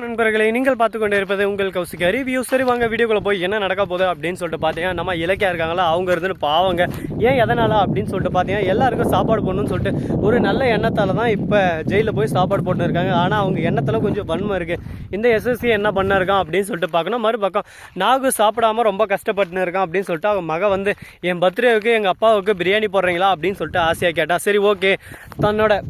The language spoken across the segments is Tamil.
நண்பர்களை நீங்கள் பார்த்து கொண்டு இருப்பது உங்கள் கௌசிகா ரிவ்யூ. சரி வாங்க வீடியோக்குள்ள போய் என்ன நடக்க போகுது அப்படின்னு சொல்லிட்டு பார்த்தீங்கன்னா, நம்ம இலக்கியா இருக்காங்களா அவங்க இருந்துன்னு பாவங்க ஏன் எதனால அப்படின்னு சொல்லிட்டு பார்த்தீங்கன்னா, எல்லாருக்கும் சாப்பாடு போடணும்னு சொல்லிட்டு ஒரு நல்ல எண்ணத்தால் தான் இப்போ ஜெயிலில் போய் சாப்பாடு போட்டு இருக்காங்க. ஆனால் அவங்க எண்ணத்தில் கொஞ்சம் வன்மை இருக்குது. இந்த எஸ்எஸ்சி என்ன பண்ண இருக்கான் அப்படின்னு சொல்லிட்டு பார்க்கணும். மறுபக்கம் நாகு சாப்பிடாம ரொம்ப கஷ்டப்பட்டுன்னு இருக்கான் அப்படின்னு சொல்லிட்டு அவங்க மக வந்து என் பர்த்டேவுக்கு எங்கள் அப்பாவுக்கு பிரியாணி போடுறீங்களா அப்படின்னு சொல்லிட்டு ஆசையாக கேட்டா. சரி ஓகே, தன்னோட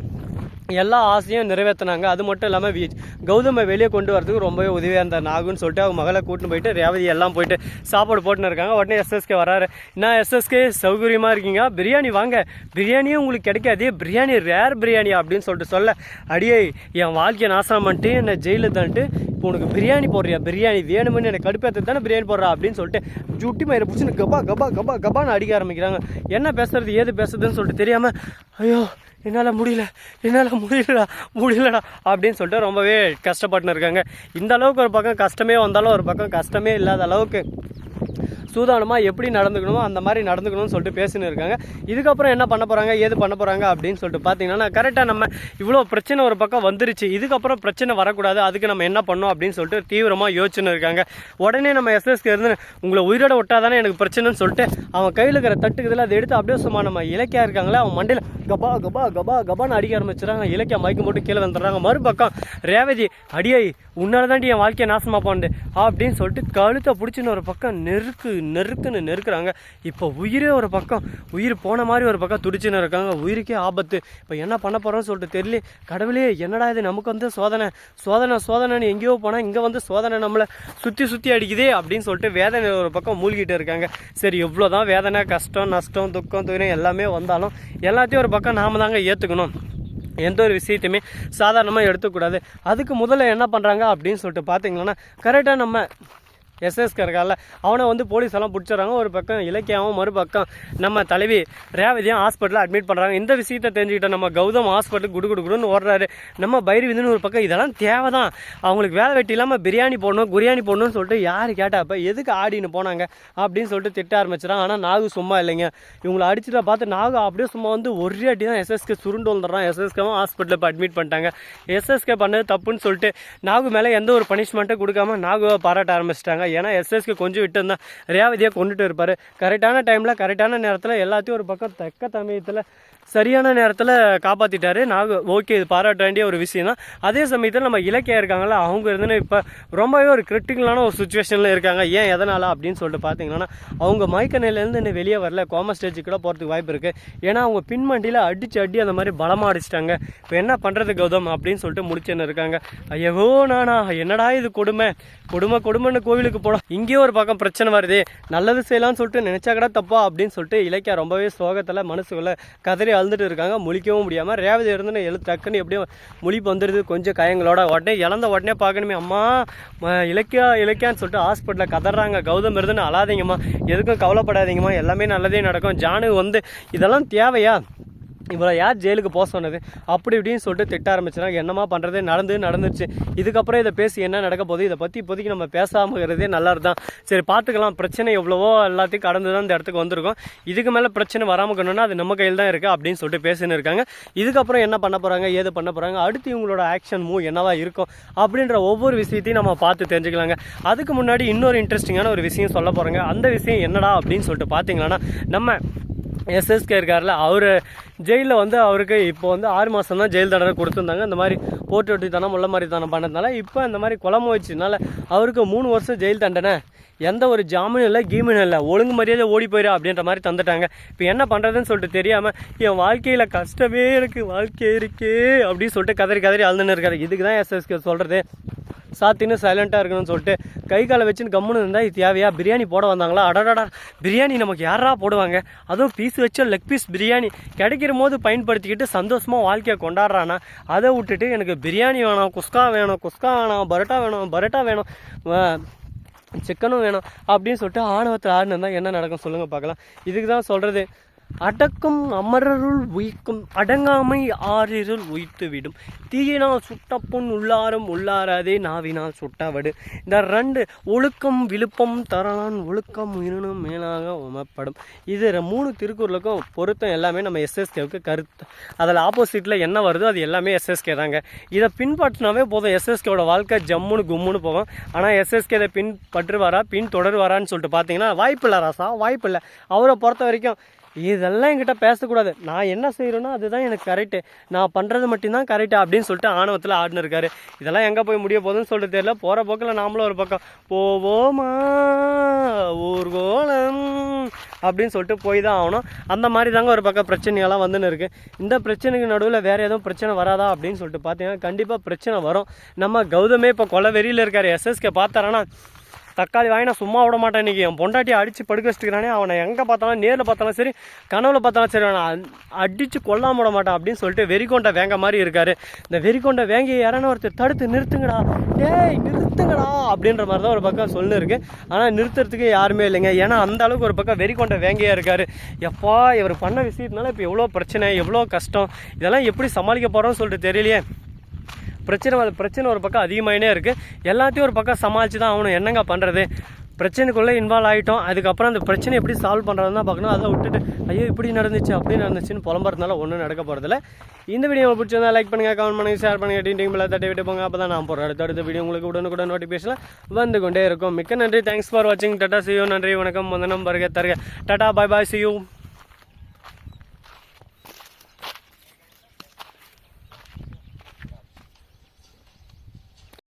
எல்லா ஆசையும் நிறைவேற்றினாங்க. அது மட்டும் இல்லாமல் கௌதமை வெளியே கொண்டு வரதுக்கு ரொம்பவே உதவியாக இருந்தார் நாகுன்னு சொல்லிட்டு அவங்க மகளை கூட்டின்னு போயிட்டு ரேவதி எல்லாம் போயிட்டு சாப்பாடு போட்டுன்னு இருக்காங்க. உடனே எஸ்எஸ்கே வராரு. நான் எஸ்எஸ்கே சௌகரியமாக இருக்கீங்க, பிரியாணி வாங்க, பிரியாணியும் உங்களுக்கு கிடைக்காது, பிரியாணி ரேர் பிரியாணி அப்படின்னு சொல்லிட்டு சொல்ல, அடியே என் வாழ்க்கையை நாசனம் பண்ணிட்டு என்னை ஜெயிலில் தான்ட்டு இப்போ உனக்கு பிரியாணி போடுறியா, பிரியாணி வேணும்னு எனக்கு கடுப்பேற்ற தானே பிரியாணி போடுறா அப்படின்னு சொல்லிட்டு ஜுட்டி மயிரை பிடிச்சின்னு கபா கபா கபா கபான்னு அடிக்க ஆரம்பிக்கிறாங்க. என்ன பேசுறது ஏது பேசுறதுன்னு சொல்லிட்டு தெரியாமல், ஐயோ என்னால் முடியலடா அப்படின்னு சொல்லிட்டு ரொம்பவே கஷ்டப்பட்டுன்னு இருக்காங்க. இந்த அளவுக்கு ஒரு பக்கம் கஷ்டமே வந்தாலும் ஒரு பக்கம் கஷ்டமே இல்லாத அளவுக்கு சூதானமாக எப்படி நடந்துக்கணுமோ அந்த மாதிரி நடந்துக்கணும்னு சொல்லிட்டு பேசின்னு இருக்காங்க. இதுக்கப்புறம் என்ன பண்ண போகிறாங்க ஏது பண்ண போகிறாங்க அப்படின்னு சொல்லிட்டு பார்த்தீங்கன்னா, கரெக்டாக நம்ம இவ்வளோ பிரச்சனை ஒரு பக்கம் வந்துருச்சு, இதுக்கப்புறம் பிரச்சனை வரக்கூடாது, அதுக்கு நம்ம என்ன பண்ணோம் அப்படின்னு சொல்லிட்டு தீவிரமாக யோசிச்சுன்னு இருக்காங்க. உடனே நம்ம எஸ்எஸ்கே இருந்து உங்களை உயிரோட விட்டாதானே எனக்கு பிரச்சனைன்னு சொல்லிட்டு அவன் கையில் இருக்கிற தட்டுக்குதில் அதை எடுத்து அப்படியே சும்மா நம்ம இலக்கியா இருக்காங்களே அவன் மண்டையில் கபா கபா கபா கபான்னு அடிக்க ஆரம்பிச்சுறாங்க. இலக்கியா மயக்கம் போட்டு கீழே வந்துடுறாங்க. மறுபக்கம் ரேவதி, அடியை உன்னால தாண்டி என் வாழ்க்கையை நாசமாக போண்டு அப்படின்னு சொல்லிட்டு கழுத்தை பிடிச்சின்னு ஒரு பக்கம் நெருக்குறாங்க. இப்போ உயிரே ஒரு பக்கம் உயிர் போன மாதிரி ஒரு பக்கம் துடிச்சுன்னு இருக்காங்க. உயிருக்கே ஆபத்து. இப்போ என்ன பண்ண போகிறோன்னு சொல்லிட்டு தெரியல. கடவுளே என்னடா இது, நமக்கு வந்து சோதனைன்னு எங்கேயோ போனால் இங்கே வந்து சோதனை நம்மளை சுற்றி அடிக்குதே அப்படின்னு சொல்லிட்டு வேதனை ஒரு பக்கம் மூழ்கிட்டு இருக்காங்க. சரி எவ்வளோதான் வேதனை கஷ்டம் நஷ்டம் துக்கம் துயரம் எல்லாமே வந்தாலும் எல்லாத்தையும் ஒரு பக்கம் நாம தாங்க ஏற்றுக்கணும். எந்த ஒரு விஷயத்தையுமே சாதாரணமாக எடுத்துக்கூடாது. அதுக்கு முதல்ல என்ன பண்ணுறாங்க அப்படின்னு சொல்லிட்டு பார்த்தீங்கன்னா, கரெக்டாக நம்ம எஸ்எஸ்கே இருக்கால அவனை வந்து போலீஸ் எல்லாம் பிடிச்சிடறாங்க. ஒரு பக்கம் இலக்கியாவும் மறுபக்கம் நம்ம தலைவி ரேவதியும் ஹாஸ்பிட்டலில் அட்மிட் பண்ணுறாங்க. இந்த விஷயத்தை தெரிஞ்சுக்கிட்ட நம்ம கௌதம் ஹாஸ்பிட்டலுக்கு குடுன்னு ஓடுறாரு. நம்ம பைரவிதுன்னு ஒரு பக்கம் இதெல்லாம் தேவை தான், அவங்களுக்கு வேலை வெட்டி இல்லாமல் பிரியாணி போடணும்னு சொல்லிட்டு யார் கேட்டாப்போ எதுக்கு ஆடின்னு போனாங்க அப்படின்னு சொல்லிட்டு திட்ட ஆரம்பிச்சிடறாங்க. ஆனால் நாகு சும்மா இல்லைங்க, இவங்களை அடிச்சுட்டு பார்த்து நாகு அப்படியே சும்மா வந்து ஒரே அடி தான் எஸ்எஸ்கே சுருண்டு வந்துடுறான். எஸ்எஸ்கேவும் ஹாஸ்பிட்டலில் இப்போ அட்மிட் பண்ணிட்டாங்க. எஸ்எஸ்கே பண்ணது தப்புன்னு சொல்லிட்டு நாகு மேலே எந்த ஒரு பனிஷ்மெண்ட்டும் கொடுக்காம நாகுவை பாராட்ட ஆரம்பிச்சிட்டாங்க. ஏன்னா எஸ்எஸ்கே கொஞ்சம் விட்டு இருந்தால் ரேவதியை கொண்டுட்டு இருப்பார். கரெக்டான டைமில் கரெக்டான நேரத்தில் எல்லாத்தையும் ஒரு பக்கம் தக்க சமயத்தில் சரியான நேரத்தில் காப்பாற்றிட்டாரு நாகு. ஓகே, இது பாராட்ட வேண்டிய ஒரு விஷயம் தான். அதே சமயத்தில் நம்ம இலக்கியா இருக்காங்களா அவங்க இருந்துன்னு இப்போ ரொம்பவே ஒரு கிரிட்டிக்கலான ஒரு சுச்சுவேஷனில் இருக்காங்க. ஏன் எதனால் அப்படின்னு சொல்லிட்டு பார்த்தீங்கன்னா, அவங்க மயக்க நிலையிலேருந்து இன்னும் வெளியே வரல, கோமா ஸ்டேஜுக்கு கூட போகிறதுக்கு வாய்ப்பு இருக்குது. ஏன்னா அவங்க பின்மண்டியில் அடி அந்த மாதிரி பலமாக அடிச்சிட்டாங்க. இப்போ என்ன பண்ணுறது கௌதம் அப்படின்னு சொல்லிட்டு முடிச்சுன்னு இருக்காங்க. ஐயோ நானா என்னடா இது கொடுமைன்னு கோவிலுக்கு போனோம், இங்கேயும் ஒரு பக்கம் பிரச்சனை வருது, நல்லது செய்யலாம்னு சொல்லிட்டு நினச்சா கூட தப்பா அப்படின்னு சொல்லிட்டு இலக்கியா ரொம்பவே சோகத்தில் மனசுக்குள்ள கதறி அழுந்துட்டு இருக்காங்க. முழிக்கவும் முடியாமல் ரேவதி இருந்து டக்குன்னு எப்படியும் முழிப்பு வந்துடுது கொஞ்சம் காயங்களோட. உடனே பார்க்கணுமே, அம்மா இலக்கியான்னு சொல்லிட்டு ஹாஸ்பிட்டலில் கதறாங்க. கௌதம் இருந்துன்னு அழாதீங்கம்மா, எதுக்கும் கவலைப்படாதீங்கம்மா, எல்லாமே நல்லதே நடக்கும். ஜானு வந்து இதெல்லாம் தேவையா, இவ்வளோ யார் ஜெயிலுக்கு போக சொன்னது அப்படி இப்படின்னு சொல்லிட்டு திட்ட ஆரம்பிச்சுனாங்க. என்னமா பண்ணுறது, நடந்துருச்சு, இதுக்கப்புறம் இதை பேசி என்ன நடக்க போகுது, இதை பற்றி இப்போதைக்கு நம்ம பேசாமக்கிறதே நல்லா தான். சரி பார்த்துக்கலாம், பிரச்சனை எவ்வளவோ எல்லாத்தையும் கடந்து தான் இந்த இடத்துக்கு வந்திருக்கோம், இதுக்கு மேலே பிரச்சனை வராமல் இருக்கணும்னா அது நம்ம கையில் தான் இருக்குது அப்படின்னு சொல்லிட்டு பேசின்னு இருக்காங்க. இதுக்கப்புறம் என்ன பண்ண போகிறாங்க ஏது பண்ண போகிறாங்க, அடுத்து இவங்களோட ஆக்ஷன் மூவ் என்னவா இருக்கும் அப்படின்ற ஒவ்வொரு விஷயத்தையும் நம்ம பார்த்து தெரிஞ்சுக்கலாங்க. அதுக்கு முன்னாடி இன்னொரு இன்ட்ரெஸ்டிங்கான ஒரு விஷயம் சொல்ல போகிறாங்க. அந்த விஷயம் என்னடா அப்படின்னு சொல்லிட்டு பார்த்தீங்கன்னா, நம்ம எஸ்எஸ்கே இருக்கார்ல அவர் ஜெயிலில் வந்து அவருக்கு இப்போ வந்து 6 மாதம் தான் ஜெயில் தண்டனை கொடுத்துருந்தாங்க. இந்த மாதிரி போட்டு தனம் முள்ள மாதிரி தனம் பண்ணதுனால இப்போ இந்த மாதிரி குழம்பு வச்சதுனால அவருக்கு 3 வருஷம் ஜெயில் தண்டனை, எந்த ஒரு ஜாமீனும் இல்லை கீமீனும் இல்லை, ஒழுங்கு மரியாதை ஓடி போயிரு அப்படின்ற மாதிரி தந்துட்டாங்க. இப்போ என்ன பண்ணுறதுன்னு சொல்லிட்டு தெரியாமல் என் வாழ்க்கையில் கஷ்டமே இருக்குது, வாழ்க்கை இருக்கே அப்படின்னு சொல்லிட்டு கதறி அழுதுன்னு இருக்காரு. இதுக்கு தான் எஸ்எஸ்கே சொல்கிறது, சாத்தின்னு சைலண்ட்டாக இருக்கணும்னு சொல்லிட்டு கை காலை வச்சுன்னு கம்முன்னு இருந்தால் இது தேவையா, பிரியாணி போட வந்தாங்களா, அடடா பிரியாணி நமக்கு யாரா போடுவாங்க, அதுவும் பீஸ் வச்ச லெக் பீஸ் பிரியாணி கிடைக்கிற போது பயன்படுத்திக்கிட்டு சந்தோஷமாக வாழ்க்கையை கொண்டாடுறானா, அதை விட்டுட்டு எனக்கு பிரியாணி வேணும், குஸ்கா வேணும், பரோட்டா வேணும், சிக்கனும் வேணும் அப்படின்னு சொல்லிட்டு ஆணவத்தில் ஆடினு இருந்தால் என்ன நடக்கும் சொல்லுங்கள் பார்க்கலாம். இதுக்கு தான் சொல்கிறது, அடக்கும் அமரருள் உயிக்கும் அடங்காமை ஆறிருள் உயித்துவிடும் தீயினால் சுட்டப்புண் உள்ளாரும் உள்ளாராதே நாவினால் சுட்டவடு. இந்த 2 ஒழுக்கம் விழுப்பம் தரலான் ஒழுக்கம் உயிரினும் மேலாக உமப்படும். இது 3 திருக்குறளுக்கும் பொருத்தம் எல்லாமே நம்ம எஸ்எஸ்கேவுக்கு கருத்து. அதில் ஆப்போசிட்டில் என்ன வருதோ அது எல்லாமே எஸ்எஸ்கே தாங்க. இதை பின்பற்றினாவே போதும், எஸ்எஸ்கேவோட வாழ்க்கை ஜம்முன்னு கும்முன்னு போகும். ஆனால் எஸ்எஸ்கே இதை பின்பற்றுவாரா தொடருவாரான்னு சொல்லிட்டு பார்த்தீங்கன்னா வாய்ப்பு இல்லை ராசா, வாய்ப்பு இல்லை. அவரை பொறுத்த வரைக்கும் இதெல்லாம் என்கிட்ட பேசக்கூடாது, நான் என்ன செய்கிறேனோ அதுதான் எனக்கு கரெக்டு, நான் பண்ணுறது மட்டும்தான் கரெக்டு அப்படின்னு சொல்லிட்டு ஆணவத்தில் ஆடினு இருக்காரு. இதெல்லாம் எங்கே போய் முடிய போகுதுன்னு சொல்லிட்டு தெரியல. போகிற போக்கில் நாமளும் ஒரு பக்கம் போவோமா ஊர்கோலம் அப்படின்னு சொல்லிட்டு போய் தான் ஆகணும். அந்த மாதிரி தாங்க ஒரு பக்கம் பிரச்சனைகள்லாம் வந்துன்னு இருக்குது. இந்த பிரச்சனைக்கு நடுவில் வேறு எதுவும் பிரச்சனை வராதா அப்படின்னு சொல்லிட்டு பார்த்தீங்கன்னா கண்டிப்பாக பிரச்சனை வரும். நம்ம கௌதமே இப்போ கொலை வெறியில் இருக்கார். எஸ்எஸ்கே பார்த்தாரானா தக்காளி வாங்கி நான் சும்மா விட மாட்டேன், இன்றைக்கி என் பொண்டாட்டியை அடித்து படுக்க வச்சுக்கிறானே, அவனை எங்கே பார்த்தாலும் நேரில் பார்த்தாலும் சரி கனவுல பார்த்தாலும் சரி நான் அடித்து கொல்லாம விட மாட்டேன் அப்படின்னு சொல்லிட்டு வெறிக்கொண்ட வேங்க மாதிரி இருக்கார். இந்த வெறிக்கொண்ட வேங்கியை யாரான ஒருத்தர் தடுத்து நிறுத்துங்கடா, டேய் நிறுத்துங்கடா அப்படின்ற மாதிரி தான் ஒரு பக்கம் சொல்லு இருக்குது. ஆனால் நிறுத்துறதுக்கு யாருமே இல்லைங்க. ஏன்னா அந்த அளவுக்கு ஒரு பக்கம் வெறிக்கொண்ட வேங்கையாக இருக்கார். எப்பா இவர் பண்ண விஷயத்தினால இப்போ எவ்வளோ பிரச்சனை எவ்வளோ கஷ்டம், இதெல்லாம் எப்படி சமாளிக்க போகிறோன்னு சொல்லிட்டு தெரியலையே. பிரச்சனை ஒரு பக்கம் அதிகமாகினே இருக்குது. எல்லாத்தையும் ஒரு பக்கம் சமாளித்து தான் ஆகணும். என்னங்க பண்ணுறது, பிரச்சனைக்குள்ளே இன்வால்வ் ஆகிட்டோம். அதுக்கப்புறம் அந்த பிரச்சனை எப்படி சால்வ் பண்ணுறதுன்னு தான் பார்க்கணும். அதை விட்டுட்டு ஐயோ இப்படி நடந்துச்சு அப்படி நடந்துச்சுன்னு புலம்புறதுனால ஒன்றும் நடக்க போகிறதில்ல. இந்த வீடியோ பிடிச்சிருந்தா லைக் பண்ணுங்கள், கமெண்ட் பண்ணுங்கள், ஷேர் பண்ணுங்கள், டிண்டிங்கில் தட்டி விட்டு போங்க. அப்போ தான் நான் போகிற அடுத்த வீடியோ உங்களுக்கு உடனுக்குடன் நோட்டிஃபிகேஷன் வந்து கொண்டே இருக்கும். மிக்க நன்றி, தேங்க்ஸ் ஃபார் வாட்சிங். Tata, see you. நன்றி, வணக்கம், வந்தனம், வருக தருக. Tata, bye bye, see you.